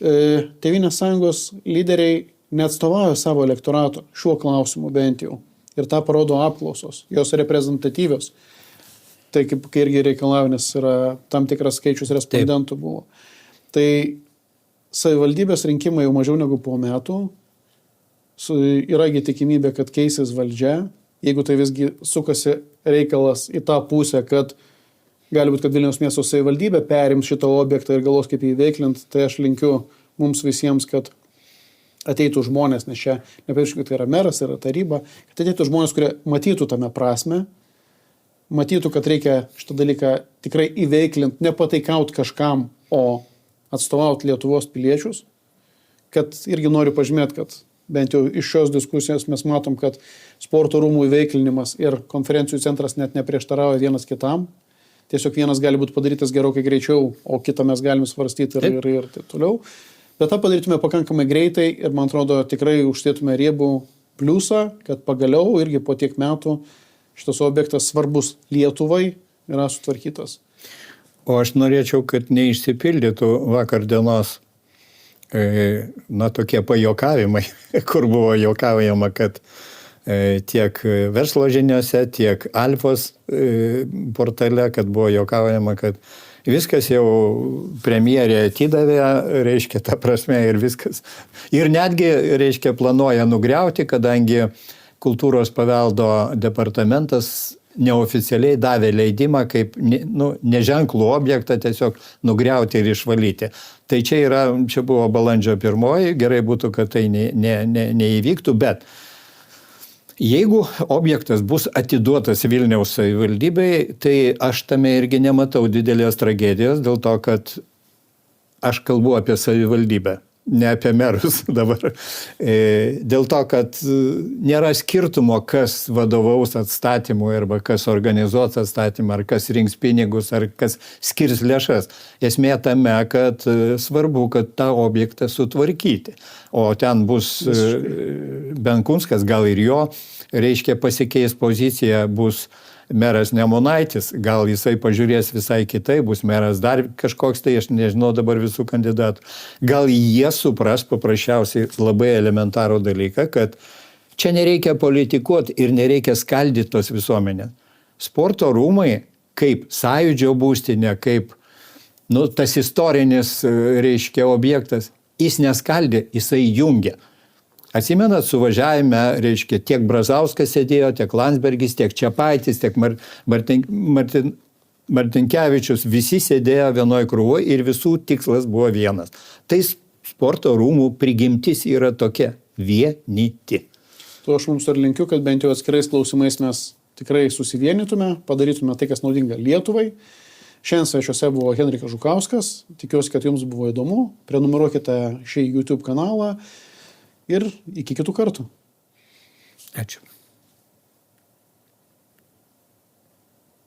Tėvynės sąjungos lyderiai neatstovauja savo elektorato šiuo klausimu bent jau. Ir tą parodo apklausos, jos reprezentatyvios. Tai kaip irgi reikalauja, nes yra tam tikras skaičius respondentų buvo. Tai savivaldybės rinkimai jau mažiau negu po metų. Yragi tikimybė, kad keisis valdžia. Jeigu tai visgi sukasi reikalas į tą pusę, kad gali būti, kad Vilniaus miesto savivaldybė perims šitą objektą ir galvos kaip jį veiklinti, tai aš linkiu mums visiems, kad ateitų žmonės, nes čia nepavyzdžiui, kad tai yra meras, yra taryba, kad ateitų žmonės, kurie matytų tame prasme, matytų, kad reikia šitą dalyką tikrai įveiklinti, nepataikauti kažkam, o atstovauti Lietuvos piliečius, kad irgi noriu pažymėti, kad bent jau iš šios diskusijos mes matom, kad sporto rūmų įveiklinimas ir konferencijų centras net neprieštarauja vienas kitam. Tiesiog vienas gali būti padarytas gerokai greičiau, o kitą mes galime svarstyti ir taip toliau. Bet tą padarytume pakankamai greitai ir, man atrodo, tikrai uždėtume riebų pliusą, kad pagaliau irgi po tiek metų šitas objektas svarbus Lietuvai yra sutvarkytas. O aš norėčiau, kad neišsipildytų vakar dienos tokie pajokavimai, kur buvo jokaujama, kad tiek verslo žiniuose, tiek Alfos portale, kad buvo jokaujama, kad viskas jau premjerė atidavė, reiškia, ta prasme ir viskas. Ir netgi, reiškia, planuoja nugriauti, kadangi kultūros paveldo departamentas neoficialiai davė leidimą kaip neženklų objektą tiesiog nugriauti ir išvalyti. Tai čia buvo balandžio 1, gerai būtų, kad tai neįvyktų, bet jeigu objektas bus atiduotas Vilniaus savivaldybei, tai aš tame irgi nematau didelės tragedijos, dėl to, kad aš kalbu apie savivaldybę, ne apie merus dabar. Dėl to, kad nėra skirtumo, kas vadovaus atstatymui, arba kas organizuos atstatymą, ar kas rinks pinigus, ar kas skirs lėšas. Esmė tame, kad svarbu, kad tą objektą sutvarkyti. O ten bus Benkunskas, gal ir jo, reiškia pasikeis pozicija, bus meras Nemunaitis, gal jisai pažiūrės visai kitai, bus meras dar kažkoks, tai aš nežinau dabar visų kandidatų. Gal jie supras paprasčiausiai labai elementarų dalyką, kad čia nereikia politikuoti ir nereikia skaldyti tos visuomenės. Sporto rūmai kaip Sąjūdžio būstinė, kaip tas istorinis, reiškia, objektas, jis neskaldė, jisai jungia. Atsimenat, suvažiavime, reiškia, tiek Brazauskas sėdėjo, tiek Landsbergis, tiek Čepaitis, tiek Martinkevičius, visi sėdėjo vienoj krūvoje ir visų tikslas buvo vienas. Tai sporto rūmų prigimtis yra tokia – vienyti. To aš mums ir linkiu, kad bent jau atskirais klausimais mes tikrai susivienytume, padarytume tai, kas naudinga Lietuvai. Šiandien svečiuose buvo Henrikas Žukauskas, tikiuosi, kad jums buvo įdomu. Prenumeruokite šį YouTube kanalą. Ir iki kitų kartų. Ačiū.